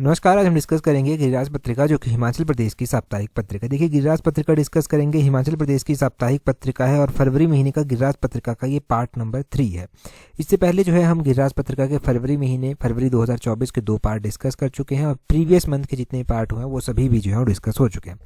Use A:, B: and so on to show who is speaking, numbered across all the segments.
A: नमस्कार। आज हम डिस्कस करेंगे गिरिराज पत्रिका, जो कि हिमाचल प्रदेश की साप्ताहिक पत्रिका। देखिए, गिरिराज पत्रिका डिस्कस करेंगे, हिमाचल प्रदेश की साप्ताहिक पत्रिका है और फरवरी महीने का गिरिराज पत्रिका का ये पार्ट नंबर 3 है। इससे पहले जो है हम गिरिराज पत्रिका के फरवरी 2024 के 2 पार्ट डिस्कस कर चुके हैं और प्रीवियस मंथ के जितने पार्ट हुए हैं वो सभी भी जो है वो डिस्कस हो चुके हैं।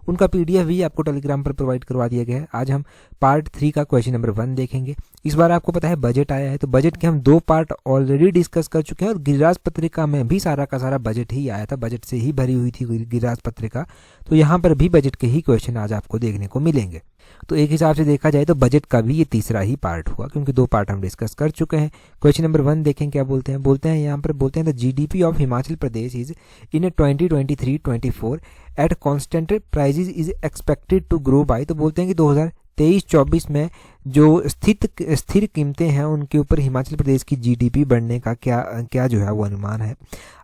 A: उनका PDF भी आपको टेलीग्राम पर प्रोवाइड करवा दिया गया है। आज हम पार्ट 3 का क्वेश्चन नंबर 1 देखेंगे। इस बार आपको पता है बजट आया है, तो बजट के हम 2 पार्ट ऑलरेडी डिस्कस कर चुके हैं और गिरिराज पत्रिका में भी सारा का सारा बजट ही आया था, बजट से ही भरी हुई थी गिरिराज पत्रिका। तो यहाँ पर भी बजट के ही क्वेश्चन आज आपको देखने को मिलेंगे। तो एक हिसाब से देखा जाए तो बजट का भी ये तीसरा ही पार्ट हुआ, क्योंकि 2 पार्ट हम डिस्कस कर चुके हैं। क्वेश्चन नंबर 1 देखें क्या बोलते हैं यहाँ पर बोलते हैं the GDP of Himachal Pradesh is in 2023-24 at constant prices is expected to grow by. तो बोलते हैं कि 2023-24 में जो स्थिर कीमतें हैं उनके ऊपर हिमाचल प्रदेश की GDP बढ़ने का क्या जो है वो अनुमान है।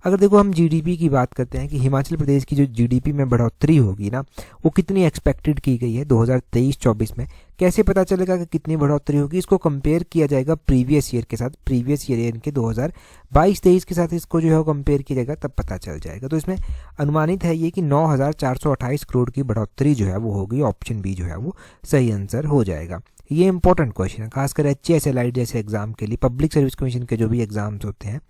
A: अगर देखो हम GDP की बात करते हैं कि हिमाचल प्रदेश की जो GDP में बढ़ोतरी होगी ना, वो कितनी एक्सपेक्टेड की गई है 2023-24 में। कैसे पता चलेगा कि कितनी बढ़ोतरी होगी? इसको कंपेयर किया जाएगा प्रीवियस ईयर के साथ, प्रीवियस ईयर यानी कि 2022-23 के साथ इसको जो है वो कंपेयर किया जाएगा, तब पता चल जाएगा। तो इसमें अनुमानित है ये कि 9,428 करोड़ की बढ़ोतरी जो है वो होगी। ऑप्शन बी जो है वो सही आंसर हो जाएगा। ये इंपॉर्टेंट क्वेश्चन है, खासकर HAS एलाइड जैसे एग्जाम के लिए, पब्लिक सर्विस कमीशन के जो भी एग्जाम्स होते हैं,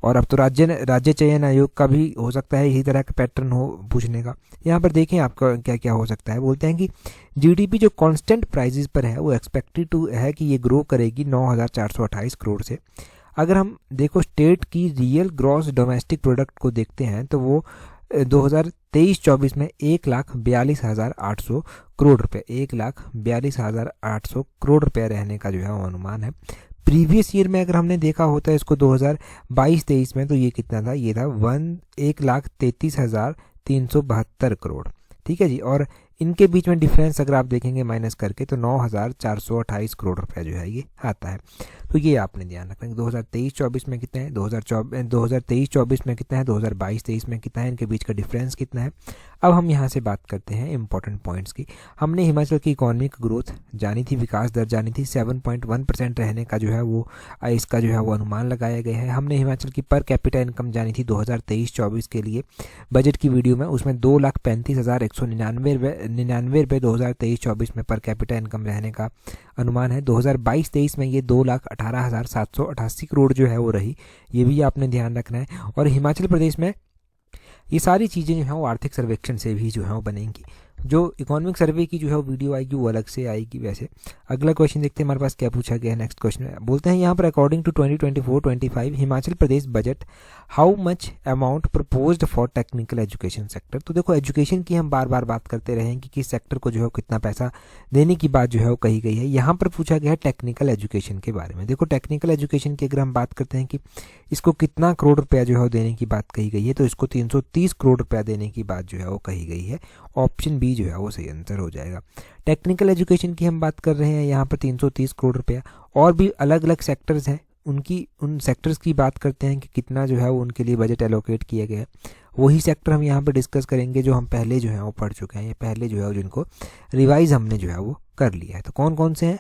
A: और अब तो राज्य चयन आयोग का भी हो सकता है इसी तरह का पैटर्न हो पूछने का। यहाँ पर देखें आपका क्या क्या हो सकता है। बोलते हैं कि GDP जो कांस्टेंट प्राइजेस पर है वो एक्सपेक्टेड टू है कि ये ग्रो करेगी 9,428 करोड़ से। अगर हम देखो स्टेट की रियल ग्रॉस डोमेस्टिक प्रोडक्ट को देखते हैं तो वो 2023-24 में 1,42,800 करोड़ रुपए, 1,42,800 करोड़ रुपए रहने का जो है वो अनुमान है। प्रीवियस ईयर में अगर हमने देखा होता है इसको 2022-23 में, तो ये कितना था? ये था 1,33,372 करोड़। ठीक है जी। और इनके बीच में डिफरेंस अगर आप देखेंगे माइनस करके तो 9,428 करोड़ रुपया जो है ये आता है। तो ये आपने ध्यान रखना है। 2023-24 में कितना है, 2023-24 में कितना है, 2022-23 में कितना है, इनके बीच का डिफरेंस कितना है। अब हम यहाँ से बात करते हैं इंपॉर्टेंट पॉइंट्स की। हमने हिमाचल की इकोनॉमिक ग्रोथ जानी थी, विकास दर जानी थी, 7.1% रहने का जो है वो इसका जो है वो अनुमान लगाया गया है। हमने हिमाचल की पर कैपिटा इनकम जानी थी 2023-24 के लिए बजट की वीडियो में, उसमें 2,35,199 रुपये 2023-24 में पर कैपिटा इनकम रहने का अनुमान है। 2022-23 में ये 2,18,788 करोड़ जो है वो रही, ये भी आपने ध्यान रखना है। और हिमाचल प्रदेश में ये सारी चीज़ें जो हैं वो आर्थिक सर्वेक्षण से भी जो है वो बनेंगी। जो इकोनॉमिक सर्वे की जो है वो वीडियो आएगी वो अलग से आएगी। वैसे अगला क्वेश्चन देखते हैं हमारे पास क्या पूछा गया है। नेक्स्ट क्वेश्चन बोलते हैं यहाँ पर according to 2024-25 Himachal Pradesh budget how much amount proposed for technical education sector. तो देखो एजुकेशन की हम बार बार बात करते रहे हैं कि किस सेक्टर को जो है कितना पैसा देने की बात जो है वो कही गई है। यहाँ पर पूछा गया है टेक्निकल एजुकेशन के बारे में। देखो टेक्निकल एजुकेशन की अगर हम बात करते हैं कि इसको कितना करोड़ रुपया जो है देने की बात कही गई है, तो इसको 330 करोड़ रुपया देने की बात जो है वो कही गई है। ऑप्शन बी जो है वो सही आंसर हो जाएगा। टेक्निकल एजुकेशन की हम बात कर रहे हैं यहाँ पर 330 करोड़ रुपया। और भी अलग अलग सेक्टर्स हैं, उन सेक्टर्स की बात करते हैं कि कितना जो है वो उनके लिए बजट एलोकेट किया गया है। वही सेक्टर हम यहाँ पर डिस्कस करेंगे जो हम पहले जो है वो पढ़ चुके हैं, ये पहले जो है जिनको रिवाइज हमने जो है वो कर लिया है। तो कौन कौन से हैं,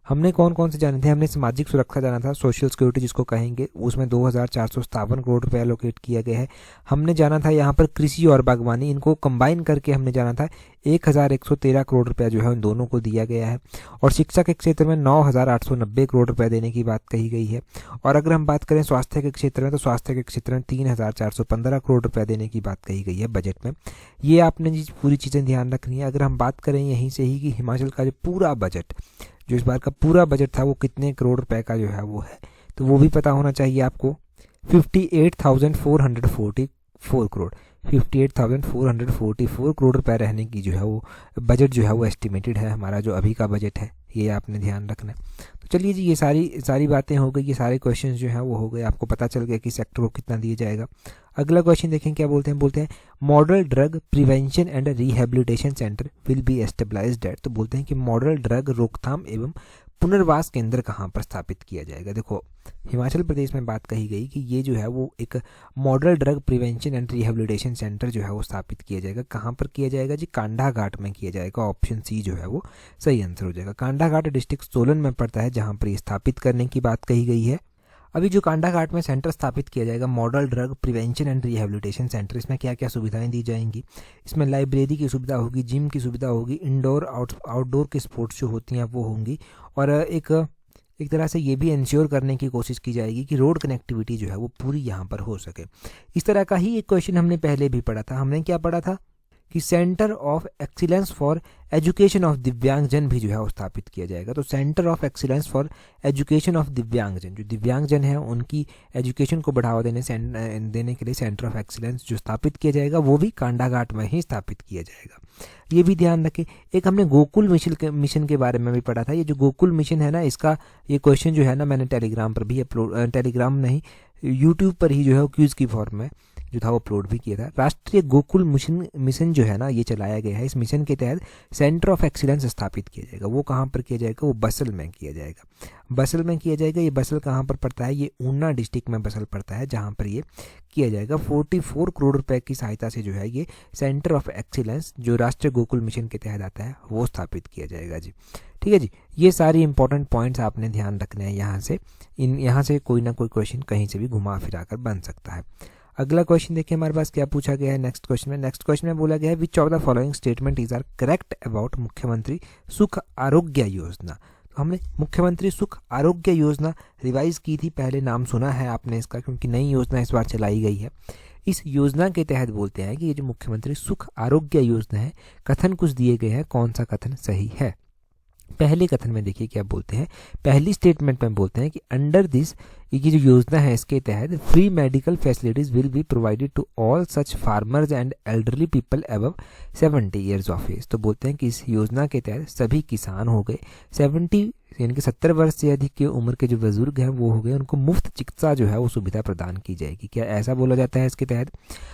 A: हमने कौन कौन से जाने थे? हमने सामाजिक सुरक्षा जाना था, सोशल सिक्योरिटी जिसको कहेंगे, उसमें 2,457 करोड़ रुपये एलोकेट किया गया है। हमने जाना था यहाँ पर कृषि और बागवानी, इनको कंबाइन करके हमने जाना था 1,113 करोड़ रुपया जो है उन दोनों को दिया गया है। और शिक्षा के क्षेत्र में 9,890 करोड़ रुपये देने की बात कही गई है। और अगर हम बात करें स्वास्थ्य के क्षेत्र में, तो स्वास्थ्य के क्षेत्र में 3,415 करोड़ रुपये देने की बात कही गई है बजट में। ये आपने जी पूरी चीज़ें ध्यान रखनी है। अगर हम बात करें यहीं से ही कि हिमाचल का जो पूरा बजट, जो इस बार का पूरा बजट था वो कितने करोड़ रुपए का जो है वो है, तो वो भी पता होना चाहिए आपको। 58,444 करोड़, 58,444 करोड़ रुपए रहने की जो है वो बजट जो है वो एस्टिमेटेड है हमारा जो अभी का बजट है। ये आपने ध्यान रखना है। तो चलिए जी, ये सारी बातें हो गई, ये सारे क्वेश्चन जो हैं वो हो गए। आपको पता चल गया कि सेक्टर को कितना दिया जाएगा। अगला क्वेश्चन देखें क्या बोलते हैं model drug prevention and rehabilitation centre will be established at. तो बोलते हैं कि मॉडल ड्रग रोकथाम एवं पुनर्वास केंद्र कहाँ पर स्थापित किया जाएगा। देखो हिमाचल प्रदेश में बात कही गई कि ये जो है वो एक model drug prevention and rehabilitation centre जो है वो स्थापित किया जाएगा। कहाँ पर किया जाएगा जी? कांडा घाट में किया जाएगा। ऑप्शन सी जो है वो सही आंसर हो जाएगा। कांडा घाट डिस्ट्रिक्ट सोलन में पड़ता है जहाँ पर ये स्थापित करने की बात कही गई है। अभी जो कांडाघाट में सेंटर स्थापित किया जाएगा, model drug prevention and rehabilitation centre, इसमें क्या क्या सुविधाएं दी जाएंगी? इसमें लाइब्रेरी की सुविधा होगी, जिम की सुविधा होगी, इंडोर आउटडोर के स्पोर्ट्स जो होती हैं वो होंगी, और एक तरह से ये भी इंश्योर करने की कोशिश की जाएगी कि रोड कनेक्टिविटी जो है वो पूरी यहाँ पर हो सके। इस तरह का ही एक क्वेश्चन हमने पहले भी पढ़ा था। हमने क्या पढ़ा था कि centre of excellence for education of दिव्यांगजन भी जो है वो स्थापित किया जाएगा। तो centre of excellence for education of दिव्यांगजन, जो दिव्यांगजन है उनकी एजुकेशन को बढ़ावा देने के लिए सेंटर ऑफ एक्सीलेंस जो स्थापित किया जाएगा वो भी कांडाघाट में ही स्थापित किया जाएगा। ये भी ध्यान रखें। एक हमने गोकुल मिशन के बारे में भी पढ़ा था। ये जो गोकुल मिशन है ना, इसका ये क्वेश्चन जो है ना मैंने टेलीग्राम पर भी टेलीग्राम नहीं, यूट्यूब पर ही जो है क्यूज की फॉर्म में जो था वो अपलोड भी किया था। राष्ट्रीय गोकुल मिशन जो है ना ये चलाया गया है। इस मिशन के तहत सेंटर ऑफ एक्सीलेंस स्थापित किया जाएगा। वो कहाँ पर किया जाएगा? वो बसल में किया जाएगा। बसल में किया जाएगा। ये बसल कहाँ पर पड़ता है? ये ऊना डिस्ट्रिक्ट में बसल पड़ता है, जहाँ पर ये किया जाएगा। 44 करोड़ रुपए की सहायता से जो है ये सेंटर ऑफ एक्सीलेंस जो राष्ट्रीय गोकुल मिशन के तहत आता है वो स्थापित किया जाएगा जी। ठीक है जी, ये सारी इंपॉर्टेंट पॉइंट्स आपने ध्यान रखने हैं। यहाँ से कोई ना कोई क्वेश्चन कहीं से भी घुमा फिरा कर बन सकता है। अगला क्वेश्चन देखिए हमारे पास क्या पूछा गया है नेक्स्ट क्वेश्चन में बोला गया है which of the following statement is are correct about Mukhyamantri Sukh Arogya Yojana. तो हमने मुख्यमंत्री सुख आरोग्य योजना रिवाइज की थी, पहले नाम सुना है आपने इसका क्योंकि नई योजना इस बार चलाई गई है। इस योजना के तहत बोलते हैं कि ये जो मुख्यमंत्री सुख आरोग्य योजना है, कथन कुछ दिए गए हैं, कौन सा कथन सही है? पहले कथन में देखिए क्या बोलते हैं, पहली स्टेटमेंट में बोलते हैं कि अंडर दिस, ये जो योजना है इसके तहत free medical facilities will be provided to all such farmers and elderly people above 70 years of age. तो बोलते हैं कि इस योजना के तहत सभी किसान हो गए 70 यानी कि 70 वर्ष से अधिक की उम्र के जो बुजुर्ग हैं वो हो गए, उनको मुफ्त चिकित्सा जो है वो सुविधा प्रदान की जाएगी। क्या ऐसा बोला जाता है इसके तहत?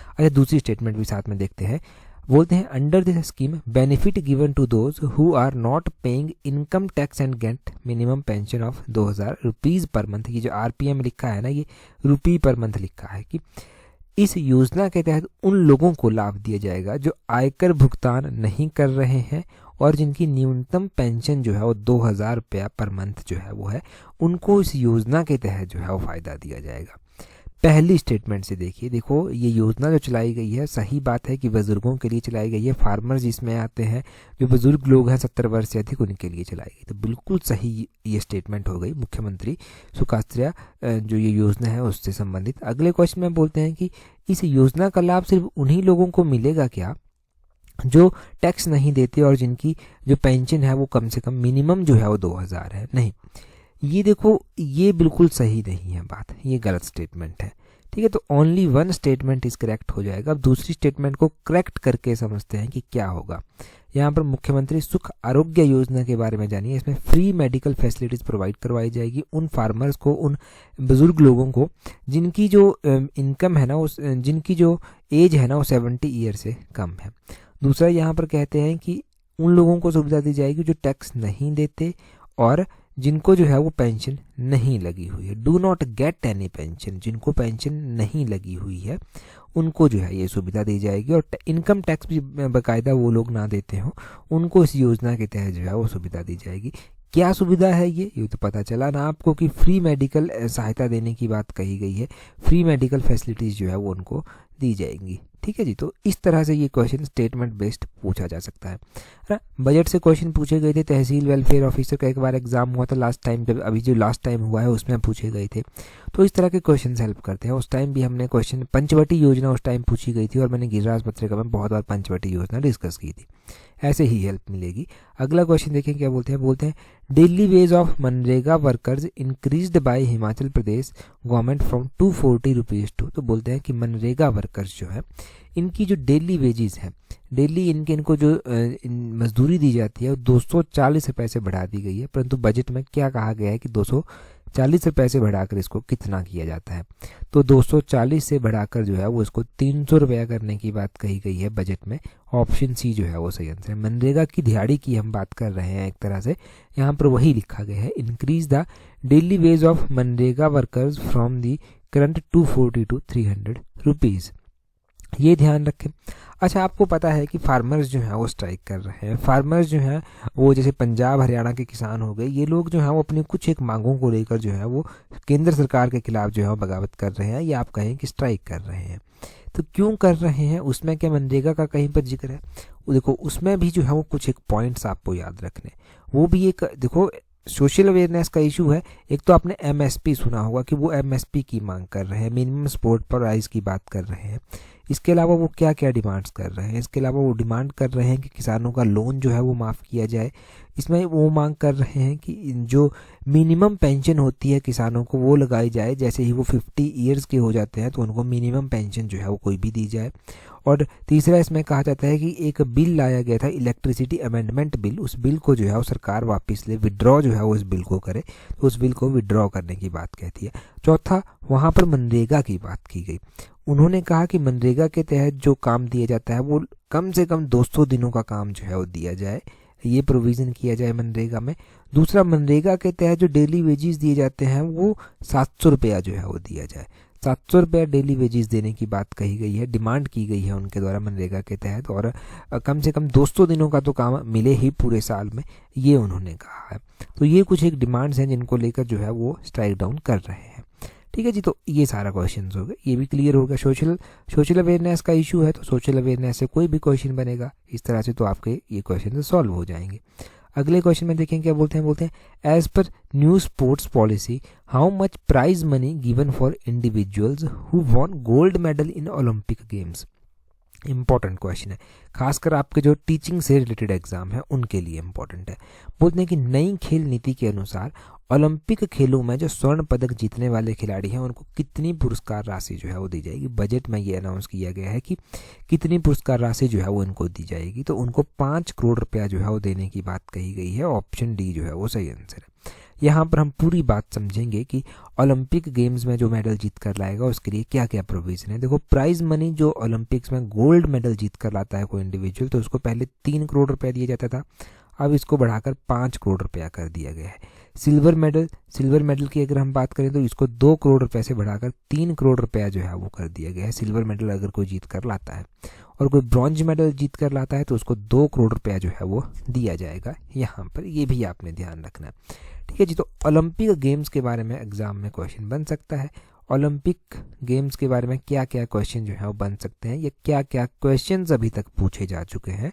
A: अच्छा, दूसरी स्टेटमेंट भी साथ में देखते हैं। बोलते हैं under this scheme benefit given to those who are not paying income tax and get minimum pension of 2000 rupees per month. ये जो आरपीएम लिखा है ना, ये रुपी पर मंथ लिखा है कि इस योजना के तहत उन लोगों को लाभ दिया जाएगा जो आयकर भुगतान नहीं कर रहे हैं और जिनकी न्यूनतम पेंशन जो है वो 2000 रुपया पर मंथ जो है वो है, उनको इस योजना के तहत जो है वो फायदा दिया जाएगा। पहली स्टेटमेंट से देखो ये योजना जो चलाई गई है, सही बात है कि बुजुर्गों के लिए चलाई गई है। फार्मर्स जिसमें आते हैं, जो बुजुर्ग लोग हैं 70 वर्ष से अधिक, उनके लिए चलाई गई। तो बिल्कुल सही ये स्टेटमेंट हो गई मुख्यमंत्री सुखाश्रय जो ये योजना है उससे संबंधित। अगले क्वेश्चन में बोलते हैं कि इस योजना का लाभ सिर्फ उन्हीं लोगों को मिलेगा क्या जो टैक्स नहीं देते और जिनकी जो पेंशन है वो कम से कम मिनिमम जो है वो 2000 है? नहीं, ये देखो ये बिल्कुल सही नहीं है बात, ये गलत स्टेटमेंट है। ठीक है, तो only one statement is correct हो जाएगा। अब दूसरी स्टेटमेंट को करेक्ट करके समझते हैं कि क्या होगा। यहाँ पर मुख्यमंत्री सुख आरोग्य योजना के बारे में जानिए। इसमें फ्री मेडिकल फैसिलिटीज प्रोवाइड करवाई जाएगी उन फार्मर्स को, उन बुजुर्ग लोगों को जिनकी जो इनकम है ना, जिनकी जो एज है ना वो 70 ईयर से कम है। दूसरा यहाँ पर कहते हैं कि उन लोगों को सुविधा दी जाएगी जो टैक्स नहीं देते और जिनको जो है वो पेंशन नहीं लगी हुई है। Do not get any pension, जिनको पेंशन नहीं लगी हुई है उनको जो है ये सुविधा दी जाएगी। और इनकम टैक्स भी बाकायदा वो लोग ना देते हो, उनको इस योजना के तहत जो है वो सुविधा दी जाएगी। क्या सुविधा है ये तो पता चला ना आपको कि फ्री मेडिकल सहायता देने की बात कही गई है। फ्री मेडिकल फैसिलिटीज जो है वो उनको दी जाएंगी। ठीक है जी, तो इस तरह से ये क्वेश्चन स्टेटमेंट बेस्ड पूछा जा सकता है ना। बजट से क्वेश्चन पूछे गए थे। तहसील वेलफेयर ऑफिसर का एक बार एग्जाम हुआ था लास्ट टाइम, जब अभी जो लास्ट टाइम हुआ है उसमें पूछे गए थे। तो इस तरह के क्वेश्चन हेल्प करते हैं। उस टाइम भी हमने क्वेश्चन पंचवटी योजना उस टाइम पूछी गई थी और मैंने गिरिराज पत्रिका में बहुत बार पंचवटी योजना डिस्कस की थी। ऐसे ही हेल्प मिलेगी। अगला क्वेश्चन देखें क्या बोलते हैं daily wage of MNREGA workers increased by Himachal Pradesh government from 240 rupees to. तो बोलते हैं कि मनरेगा वर्कर्स जो है इनकी जो डेली वेजेस हैं, डेली इनको जो मजदूरी दी जाती है वो 240 रुपये से बढ़ा दी गई है। परंतु बजट में क्या कहा गया है कि 240 रुपये से बढ़ाकर इसको कितना किया जाता है? तो 240 से बढ़ाकर जो है वो इसको 300 रुपया करने की बात कही गई है बजट में। ऑप्शन सी जो है वो सही आंसर है। मनरेगा की दिहाड़ी की हम बात कर रहे हैं एक तरह से, यहाँ पर वही लिखा गया है increase the daily wage of MNREGA workers from the current 240 to 300 rupees. ये ध्यान रखें। अच्छा, आपको पता है कि फार्मर्स जो हैं वो स्ट्राइक कर रहे हैं। फार्मर्स जो हैं वो जैसे पंजाब हरियाणा के किसान हो गए, ये लोग जो हैं वो अपनी कुछ एक मांगों को लेकर जो है वो केंद्र सरकार के खिलाफ जो है वो बगावत कर रहे हैं, या आप कहें कि स्ट्राइक कर रहे हैं। तो क्यों कर रहे हैं, उसमें क्या मनरेगा का कहीं पर जिक्र है? वो देखो, उसमें भी जो है वो कुछ एक पॉइंट्स आपको याद रखने, वो भी एक देखो सोशल अवेयरनेस का इशू है। एक तो आपने एमएसपी सुना होगा कि वो एमएसपी की मांग कर रहे हैं, मिनिमम सपोर्ट प्राइस की बात कर रहे हैं। इसके अलावा वो क्या क्या डिमांड्स कर रहे हैं? इसके अलावा वो डिमांड कर रहे हैं कि किसानों का लोन जो है वो माफ़ किया जाए। इसमें वो मांग कर रहे हैं कि जो मिनिमम पेंशन होती है किसानों को वो लगाई जाए, जैसे ही वो 50 ईयर्स के हो जाते हैं तो उनको मिनिमम पेंशन जो है वो कोई भी दी जाए। और तीसरा इसमें कहा जाता है कि एक बिल लाया गया था, इलेक्ट्रिसिटी अमेंडमेंट बिल, उस बिल को जो है वो सरकार वापस ले, विड्रॉ जो है वो इस बिल को करे, तो उस बिल को विड्रॉ करने की बात कहती है। चौथा, वहाँ पर मनरेगा की बात की गई। उन्होंने कहा कि मनरेगा के तहत जो काम दिया जाता है वो कम से कम 200 दिनों का काम जो है वो दिया जाए, ये प्रोविज़न किया जाए मनरेगा में। दूसरा, मनरेगा के तहत जो डेली वेजेस दिए जाते हैं वो 700 रुपया जो है वो दिया जाए। 700 रुपया डेली वेजेस देने की बात कही गई है, डिमांड की गई है उनके द्वारा मनरेगा के तहत, और कम से कम 200 दिनों का तो काम मिले ही पूरे साल में, ये उन्होंने कहा है। तो ये कुछ एक डिमांड्स हैं जिनको लेकर जो है वो स्ट्राइक डाउन कर रहे हैं। ठीक है जी, तो ये सारा क्वेश्चन हो गए, ये भी क्लियर हो गया। सोशल अवेयरनेस का इशू है, तो सोशल अवेयरनेस से कोई भी क्वेश्चन बनेगा इस तरह से, तो आपके ये क्वेश्चन सॉल्व हो जाएंगे। अगले क्वेश्चन में देखें क्या बोलते हैं as per new sports policy how much prize money given for individuals who won gold medal in Olympic games. Important question है, खासकर आपके जो टीचिंग से रिलेटेड एग्जाम है उनके लिए इंपॉर्टेंट है। बोलते हैं कि नई खेल नीति के अनुसार ओलंपिक खेलों में जो स्वर्ण पदक जीतने वाले खिलाड़ी हैं उनको कितनी पुरस्कार राशि जो है वो दी जाएगी। बजट में ये अनाउंस किया गया है कि कितनी पुरस्कार राशि जो है वो इनको दी जाएगी। तो उनको 5 करोड़ रुपया जो है वो देने की बात कही गई है। ऑप्शन डी जो है वो सही आंसर है। यहाँ पर हम पूरी बात समझेंगे कि ओलंपिक गेम्स में जो मेडल जीत कर लाएगा उसके लिए क्या क्या प्रोविजन है। देखो, प्राइज मनी जो ओलंपिक्स में गोल्ड मेडल जीत कर लाता है कोई इंडिविजुअल, तो उसको पहले 3 करोड़ रुपया दिया जाता था, अब इसको बढ़ाकर 5 करोड़ रुपया कर दिया गया है। सिल्वर मेडल की अगर हम बात करें तो इसको 2 करोड़ रुपए से बढ़ाकर 3 करोड़ रुपया जो है वो कर दिया गया है, सिल्वर मेडल अगर कोई जीत कर लाता है। और कोई ब्रॉन्ज मेडल जीत कर लाता है तो उसको 2 करोड़ रुपया जो है वो दिया जाएगा। यहाँ पर ये भी आपने ध्यान रखना है। ठीक है जी, तो ओलंपिक गेम्स के बारे में एग्जाम में क्वेश्चन बन सकता है। ओलंपिक गेम्स के बारे में क्या क्या क्वेश्चन जो है वो बन सकते हैं, या क्या क्या क्वेश्चन अभी तक पूछे जा चुके हैं।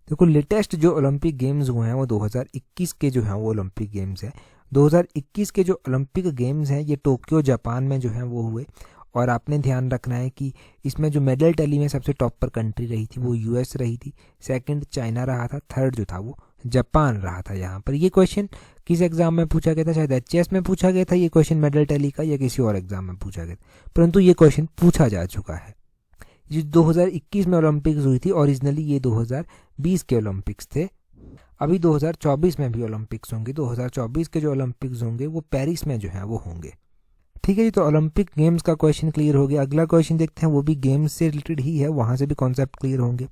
A: देखो, लेटेस्ट जो ओलंपिक गेम्स हुए हैं वो 2021 के जो हैं वो ओलंपिक गेम्स हैं। 2021 के जो ओलंपिक गेम्स हैं ये टोक्यो जापान में जो हैं वो हुए। और आपने ध्यान रखना है कि इसमें जो मेडल टैली में सबसे टॉप पर कंट्री रही थी वो यूएस रही थी, सेकंड चाइना रहा था, थर्ड जो था वो जापान रहा था। यहाँ पर ये क्वेश्चन किस एग्जाम में पूछा गया था? शायद एचएस में पूछा गया था ये क्वेश्चन मेडल टैली का, या किसी और एग्जाम में पूछा गया था, परंतु ये क्वेश्चन पूछा जा चुका है। जो 2021 में ओलंपिक्स हुई थी, ओरिजिनली ये 2020 के ओलंपिक्स थे। अभी 2024 में भी ओलंपिक्स होंगे। 2024 के जो ओलंपिक्स होंगे वो पेरिस में जो है वो होंगे। ठीक है जी, तो ओलंपिक गेम्स का क्वेश्चन क्लियर हो गया। अगला क्वेश्चन देखते हैं, वो भी गेम्स से रिलेटेड ही है, वहाँ से भी कॉन्सेप्ट क्लियर होंगे।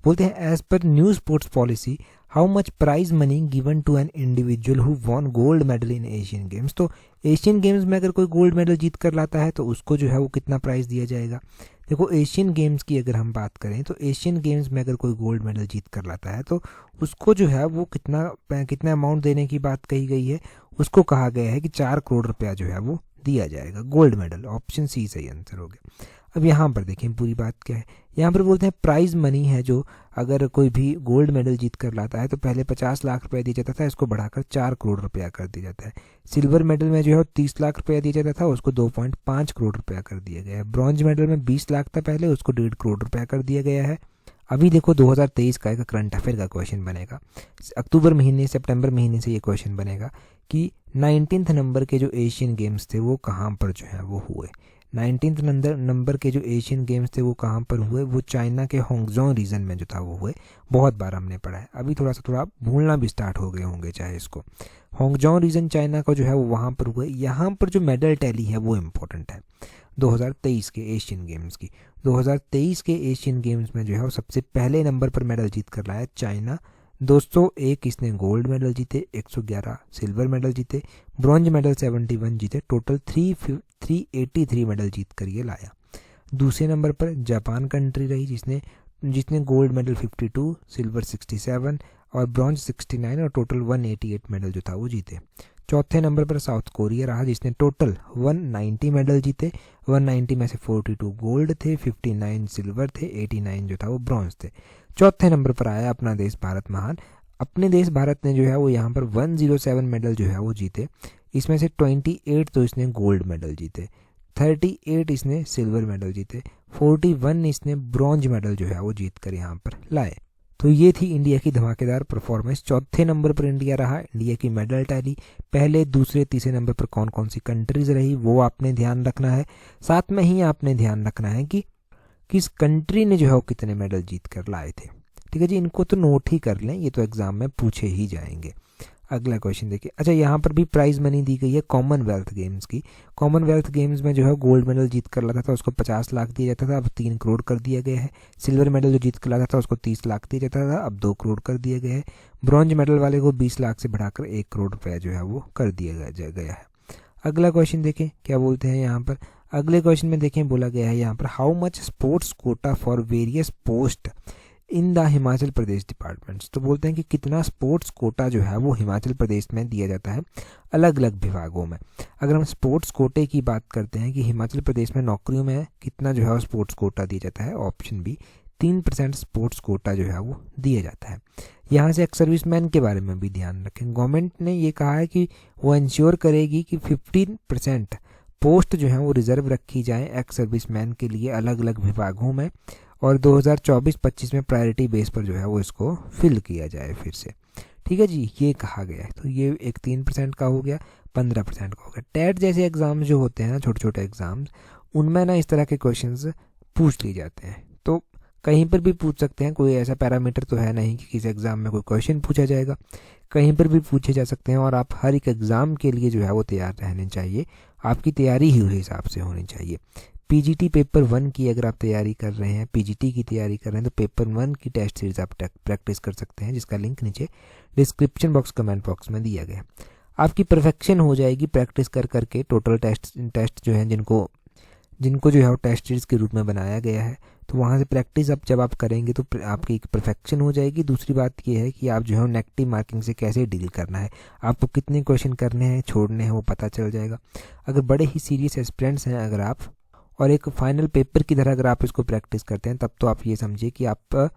A: बोलते हैं as per new sports policy how much prize money given to an individual who won gold medal in Asian games. तो एशियन गेम्स में अगर कोई गोल्ड मेडल जीत कर लाता है तो उसको जो है वो कितना प्राइज दिया जाएगा। देखो, एशियन गेम्स की अगर हम बात करें तो एशियन गेम्स में अगर कोई गोल्ड मेडल जीत कर लाता है तो उसको जो है वो कितना अमाउंट देने की बात कही गई है। उसको कहा गया है कि 4 करोड़ रुपया जो है वो दिया जाएगा, गोल्ड मेडल। ऑप्शन सी सही आंसर हो गया। अब यहाँ पर देखें पूरी बात क्या है। यहाँ पर बोलते हैं प्राइज मनी है जो अगर कोई भी गोल्ड मेडल जीत कर लाता है तो पहले 50 लाख रुपया दिया जाता था, इसको बढ़ाकर 4 करोड़ रुपया कर दिया जाता है। सिल्वर मेडल में जो है 30 लाख रुपया दिया जाता था, उसको 2.5 करोड़ रुपया कर दिया गया है। ब्रॉन्ज मेडल में 20 लाख था पहले, उसको 1.5 करोड़ रुपया कर दिया गया है। अभी देखो 2023 का एक करंट अफेयर का क्वेश्चन बनेगा, अक्टूबर महीने सितंबर महीने से ये क्वेश्चन बनेगा कि 19th नंबर के जो एशियन गेम्स थे वो कहाँ पर जो है वो हुए। 19th नंबर के जो एशियन गेम्स थे वो कहाँ पर हुए? वो चाइना के होंगजोंग रीजन में जो था वो हुए। बहुत बार हमने पढ़ा है, अभी थोड़ा भूलना भी स्टार्ट हो गए होंगे चाहे इसको। होंगजोंग रीजन चाइना का जो है वो वहाँ पर हुए। यहाँ पर जो मेडल टैली है वो इम्पोर्टेंट है 2023 के एशियन गेम्स की। 2023 के एशियन गेम्स में जो है वो सबसे पहले नंबर पर मेडल जीत कर लाया चाइना। 201 इसने गोल्ड मेडल जीते, 111 सिल्वर मेडल जीते, ब्रॉन्ज मेडल 71 जीते, टोटल 383 मेडल जीत कर ये लाया। दूसरे नंबर पर जापान कंट्री रही जिसने गोल्ड मेडल 52, सिल्वर 67 और ब्रॉन्ज 69 और टोटल 188 मेडल जो था वो जीते। चौथे नंबर पर साउथ कोरिया रहा जिसने टोटल 190 मेडल जीते। 190 में से 42 गोल्ड थे, 59 सिल्वर थे, 89 जो था वो ब्रॉन्ज थे। चौथे नंबर पर आया अपना देश भारत महान। अपने देश भारत ने जो है वो यहाँ पर 107 मेडल जो है वो जीते। इसमें से 28 तो इसने गोल्ड मेडल जीते, 38 इसने सिल्वर मेडल जीते, 41 इसने ब्रॉन्ज मेडल जो है वो जीत कर यहाँ पर लाए। तो ये थी इंडिया की धमाकेदार परफॉर्मेंस। चौथे नंबर पर इंडिया रहा। इंडिया की मेडल टैली पहले, दूसरे, तीसरे नंबर पर कौन कौन सी कंट्रीज रही वो आपने ध्यान रखना है। साथ में ही आपने ध्यान रखना है कि किस कंट्री ने जो है वो कितने मेडल जीत कर लाए थे। ठीक है जी, इनको तो नोट ही कर लें, ये तो एग्जाम में पूछे ही जाएंगे। अगला क्वेश्चन देखिए। अच्छा, यहाँ पर भी प्राइज मनी दी गई है कॉमनवेल्थ गेम्स की। कॉमनवेल्थ गेम्स में जो है गोल्ड मेडल जीत कर लाता था उसको 50 लाख दिया जाता था, अब 3 करोड़ कर दिया गया है। सिल्वर मेडल जो जीत कर लाता था उसको 30 लाख दिया जाता था, अब 2 करोड़ कर दिया गया है। ब्रॉन्ज मेडल वाले को 20 लाख से बढ़ाकर 1 करोड़ रुपया जो है वो कर दिया गया है। अगला क्वेश्चन देखें क्या बोलते हैं यहाँ पर। अगले क्वेश्चन में देखें बोला गया है यहाँ पर how much sports quota for various post in the Himachal Pradesh departments. तो बोलते हैं कि कितना स्पोर्ट्स कोटा जो है वो हिमाचल प्रदेश में दिया जाता है अलग अलग विभागों में। अगर हम स्पोर्ट्स कोटे की बात करते हैं कि हिमाचल प्रदेश में नौकरियों में कितना जो है वो स्पोर्ट्स कोटा दिया जाता है, ऑप्शन बी 3% स्पोर्ट्स कोटा जो है वो दिया जाता है। यहाँ से एक्स सर्विसमैन के बारे में भी ध्यान रखें। गवर्नमेंट ने ये कहा है कि वो इंश्योर करेगी कि 15% पोस्ट जो है वो रिजर्व रखी जाए एक्स सर्विसमैन के लिए अलग अलग विभागों में, और 2024-25 में प्रायोरिटी बेस पर जो है वो इसको फिल किया जाए फिर से। ठीक है जी, ये कहा गया है। तो ये एक 3% का हो गया, 15% का हो गया। टेट जैसे एग्जाम्स जो होते हैं ना, छोटे छोटे एग्जाम्स, उनमें ना इस तरह के क्वेश्चंस पूछ लिए जाते हैं। तो कहीं पर भी पूछ सकते हैं, कोई ऐसा पैरामीटर तो है नहीं कि किसी एग्जाम में कोई क्वेश्चन पूछा जाएगा, कहीं पर भी पूछे जा सकते हैं। और आप हर एक एग्जाम के लिए जो है वो तैयार रहने चाहिए, आपकी तैयारी ही उस हिसाब से होनी चाहिए। पीजीटी पेपर 1 की अगर आप तैयारी कर रहे हैं, पीजीटी की तैयारी कर रहे हैं, तो पेपर 1 की टेस्ट सीरीज आप प्रैक्टिस कर सकते हैं, जिसका लिंक नीचे डिस्क्रिप्शन बॉक्स कमेंट बॉक्स में दिया गया है। आपकी परफेक्शन हो जाएगी प्रैक्टिस कर करके। टोटल टेस्ट जो है जिनको जो है वो टेस्ट सीरीज के रूप में बनाया गया है, तो वहाँ से प्रैक्टिस अब जब आप करेंगे तो आपकी एक परफेक्शन हो जाएगी। दूसरी बात ये है कि आप जो है नेगेटिव मार्किंग से कैसे डील करना है, आपको कितने क्वेश्चन करने हैं, छोड़ने हैं, वो पता चल जाएगा। अगर बड़े ही सीरियस एस्पिरेंट्स हैं अगर आप, और एक फाइनल पेपर की तरह अगर आप इसको प्रैक्टिस करते हैं, तब तो आप ये समझिए कि आप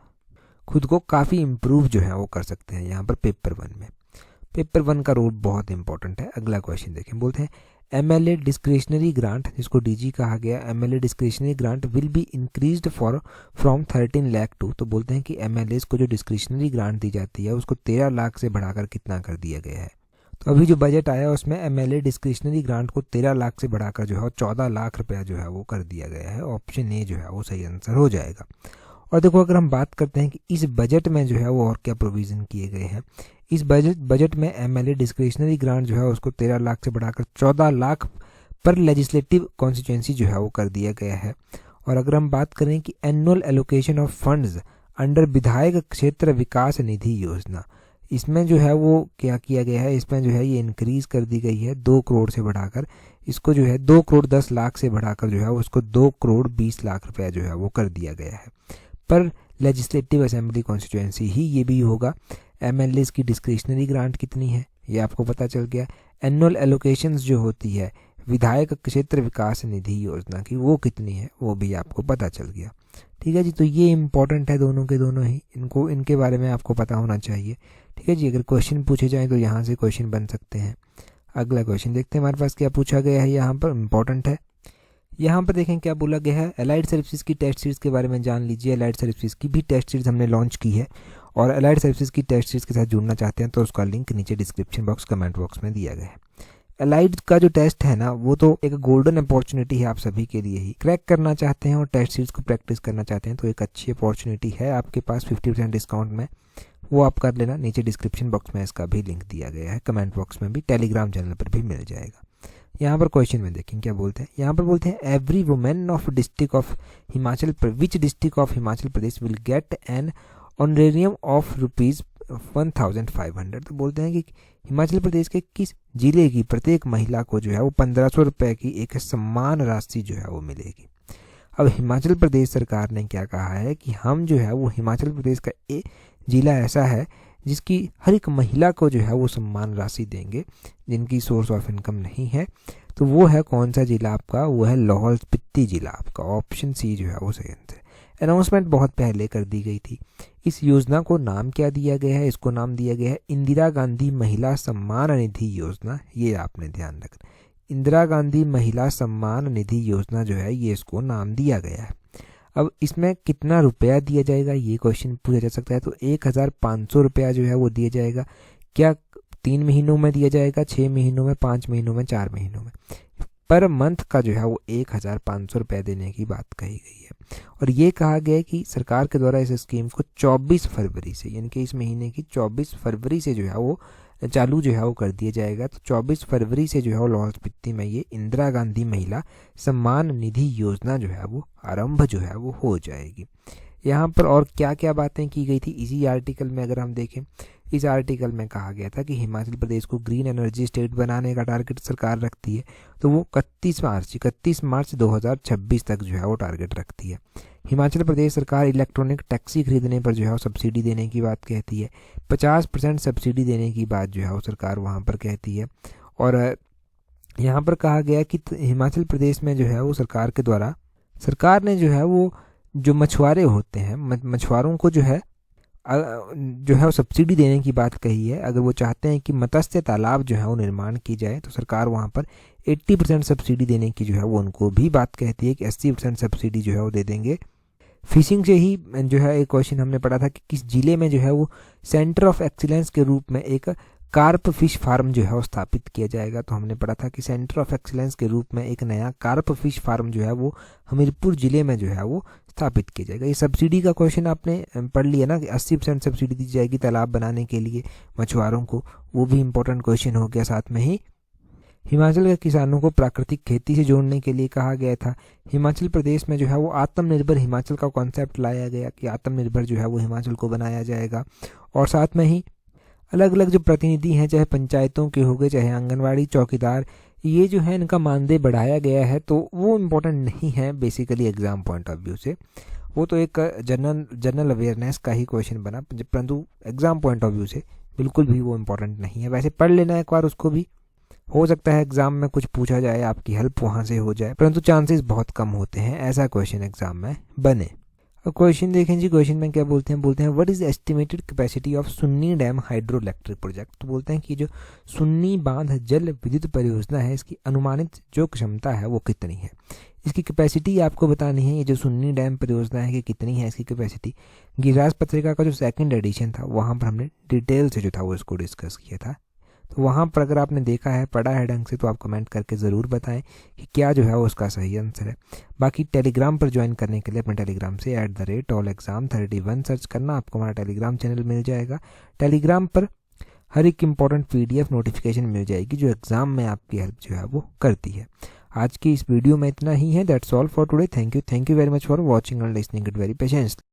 A: खुद को काफ़ी इम्प्रूव जो है वो कर सकते हैं यहाँ पर पेपर 1 में। पेपर 1 का रोल बहुत इंपॉर्टेंट है। अगला क्वेश्चन देखें, बोलते हैं एमएलए डिस्क्रिशनरी ग्रांट, जिसको डीजी कहा गया, MLA discretionary grant will be increased from 13 lakh to. तो बोलते हैं कि एमएलए को जो डिस्क्रिशनरी ग्रांट दी जाती है उसको 13 लाख से बढ़ाकर कितना कर दिया गया है। तो अभी जो बजट आया उसमें एमएलए डिस्क्रिशनरी ग्रांट को 13 लाख से बढ़ाकर जो है 14 लाख रुपया जो है वो कर दिया गया है। ऑप्शन ए जो है वो सही आंसर हो जाएगा। और देखो, अगर हम बात करते हैं कि इस बजट में जो है वो और क्या प्रोविज़न किए गए हैं, इस बजट में एमएलए डिस्क्रिशनरी ग्रांट जो है उसको 13 लाख से बढ़ाकर 14 लाख पर लेजिस्लेटिव कॉन्स्टिट्यूएंसी जो है वो कर दिया गया है। और अगर हम बात करें कि annual allocation of funds under विधायक क्षेत्र विकास निधि योजना, इसमें जो है वो क्या किया गया है, इसमें जो है ये इंक्रीज कर दी गई है 2 करोड़ से बढ़ाकर, इसको जो है 2 करोड़ 10 लाख से बढ़ाकर जो है उसको 2 करोड़ 20 लाख रुपया जो है वो कर दिया गया है। पर लेजिस्लेटिव असेंबली कॉन्स्टिट्यूएंसी ही ये भी होगा। एमएलए की डिस्क्रिशनरी ग्रांट कितनी है ये आपको पता चल गया। एनुअल एलोकेशंस जो होती है विधायक क्षेत्र विकास निधि योजना की, वो कितनी है वो भी आपको पता चल गया। ठीक है जी, तो ये इंपॉर्टेंट है दोनों के दोनों ही, इनके बारे में आपको पता होना चाहिए। ठीक है जी, अगर क्वेश्चन पूछे जाएँ तो यहाँ से क्वेश्चन बन सकते हैं। अगला क्वेश्चन देखते हैं हमारे पास क्या पूछा गया है, यहाँ पर इंपॉर्टेंट है। यहाँ पर देखें क्या बोला गया है, अलाइड सर्विसेज की टेस्ट सीरीज के बारे में जान लीजिए। अलाइड सर्विसेज की भी टेस्ट सीरीज हमने लॉन्च की है, और अलाइड सर्विसेज की टेस्ट सीरीज के साथ जुड़ना चाहते हैं तो उसका लिंक नीचे डिस्क्रिप्शन बॉक्स कमेंट बॉक्स में दिया गया है। अलाइड का जो टेस्ट है ना, वो तो एक गोल्डन अपॉर्चुनिटी है आप सभी के लिए ही। क्रैक करना चाहते हैं और टेस्ट सीरीज को प्रैक्टिस करना चाहते हैं तो एक अच्छी अपॉर्चुनिटी है आपके पास 50% डिस्काउंट में, वो आप कर लेना। नीचे डिस्क्रिप्शन बॉक्स में इसका भी लिंक दिया गया है, कमेंट बॉक्स में भी, टेलीग्राम चैनल पर भी मिल जाएगा। यहाँ पर क्वेश्चन में देखें क्या बोलते हैं। यहाँ पर बोलते हैं every women of district of Himachal, which district of Himachal Pradesh will get an honorarium of ₹1500। तो बोलते हैं कि हिमाचल प्रदेश के किस जिले की प्रत्येक महिला को जो है वो 1500 रुपये की एक सम्मान राशि जो है वो मिलेगी। अब हिमाचल प्रदेश सरकार ने क्या कहा है कि हम जो है वो हिमाचल प्रदेश का जिला ऐसा है जिसकी हर एक महिला को जो है वो सम्मान राशि देंगे जिनकी सोर्स ऑफ इनकम नहीं है। तो वो है कौन सा जिला आपका, वो है लाहौल स्पीति जिला आपका। ऑप्शन सी जो है वो सही आंसर। अनाउंसमेंट बहुत पहले कर दी गई थी। इस योजना को नाम क्या दिया गया है, इसको नाम दिया गया है इंदिरा गांधी महिला सम्मान निधि योजना। ये आपने ध्यान रखना, इंदिरा गांधी महिला सम्मान निधि योजना जो है ये इसको नाम दिया गया है। अब इसमें कितना रुपया दिया जाएगा ये क्वेश्चन पूछा जा सकता है। तो 1500 रुपया जो है वो दिया जाएगा। क्या 3 महीनों में दिया जाएगा, 6 महीनों में, 5 महीनों में, 4 महीनों में? पर मंथ का जो है वो 1500 रुपया देने की बात कही गई है। और ये कहा गया है कि सरकार के द्वारा इस स्कीम को 24 फरवरी से, यानी कि इस महीने की 24 फरवरी से जो है वो चालू जो है वो कर दिया जाएगा। तो 24 फरवरी से जो है वो लाहौल स्पीति में ये इंदिरा गांधी महिला सम्मान निधि योजना जो है वो आरंभ जो है वो हो जाएगी। यहाँ पर और क्या क्या बातें की गई थी इसी आर्टिकल में अगर हम देखें, इस आर्टिकल में कहा गया था कि हिमाचल प्रदेश को ग्रीन एनर्जी स्टेट बनाने का टारगेट सरकार रखती है। तो वो 31 मार्च 2026 तक जो है वो टारगेट रखती है। हिमाचल प्रदेश सरकार इलेक्ट्रॉनिक टैक्सी खरीदने पर जो है वो सब्सिडी देने की बात कहती है। 50% सब्सिडी देने की बात जो है वो सरकार वहाँ पर कहती है। और यहाँ पर कहा गया कि हिमाचल प्रदेश में जो है वो सरकार ने जो है वो जो मछुआरे होते हैं, मछुआरों को जो है वो सब्सिडी देने की बात कही है। अगर वो चाहते हैं कि मत्स्य तालाब जो है वो निर्माण की जाए तो सरकार वहाँ पर 80% सब्सिडी देने की जो है वो उनको भी बात कहती है कि 80% सब्सिडी जो है वो दे देंगे। फिशिंग से ही जो है एक क्वेश्चन हमने पढ़ा था कि किस जिले में जो है वो सेंटर ऑफ एक्सीलेंस के रूप में एक कार्प फिश फार्म जो है वो स्थापित किया जाएगा। तो हमने पढ़ा था कि सेंटर ऑफ एक्सीलेंस के रूप में एक नया कार्प फिश फार्म जो है वो हमीरपुर जिले में जो है वो स्थापित किया जाएगा। ये सब्सिडी का क्वेश्चन आपने पढ़ लिया ना कि 80% सब्सिडी दी जाएगी तालाब बनाने के लिए मछुआरों को, वो भी इंपॉर्टेंट क्वेश्चन हो गया। साथ में ही हिमाचल के किसानों को प्राकृतिक खेती से जोड़ने के लिए कहा गया था। हिमाचल प्रदेश में जो है वो आत्मनिर्भर हिमाचल का कॉन्सेप्ट लाया गया कि आत्मनिर्भर जो है वो हिमाचल को बनाया जाएगा। और साथ में ही अलग अलग जो प्रतिनिधि हैं, चाहे पंचायतों के हो गए, चाहे आंगनवाड़ी चौकीदार, ये जो है इनका मानदेय बढ़ाया गया है। तो वो इम्पोर्टेंट नहीं है basically exam point of view से, वो तो एक जनरल अवेयरनेस का ही क्वेश्चन बना, परंतु एग्जाम पॉइंट ऑफ व्यू से बिल्कुल भी वो इम्पोर्टेंट नहीं है। वैसे पढ़ लेना एक बार उसको भी, हो सकता है एग्जाम में कुछ पूछा जाए, आपकी हेल्प वहाँ से हो जाए, परंतु चांसेस बहुत कम होते हैं ऐसा क्वेश्चन एग्जाम में बने। अब क्वेश्चन देखें जी, क्वेश्चन में क्या बोलते हैं what is the estimated capacity of Sunni dam hydro electric project. तो बोलते हैं कि जो सुन्नी बांध जल विद्युत परियोजना है इसकी अनुमानित जो क्षमता है वो कितनी है, इसकी कैपेसिटी आपको बतानी है। ये जो सुन्नी डैम परियोजना है कि कितनी है इसकी कैपेसिटी। गिरिराज पत्रिका का जो 2nd एडिशन था वहाँ पर हमने डिटेल से जो था वो इसको डिस्कस किया था। तो वहाँ पर अगर आपने देखा है, पढ़ा है ढंग से, तो आप कमेंट करके ज़रूर बताएं कि क्या जो है वो उसका सही आंसर है। बाकी टेलीग्राम पर ज्वाइन करने के लिए अपने टेलीग्राम से @allexam31 सर्च करना, आपको हमारा टेलीग्राम चैनल मिल जाएगा। टेलीग्राम पर हर एक इम्पॉर्टेंट PDF नोटिफिकेशन मिल जाएगी जो एग्ज़ाम में आपकी हेल्प जो है वो करती है। आज की इस वीडियो में इतना ही है। That's all for today. Thank you very much for watching and listening it very patiently.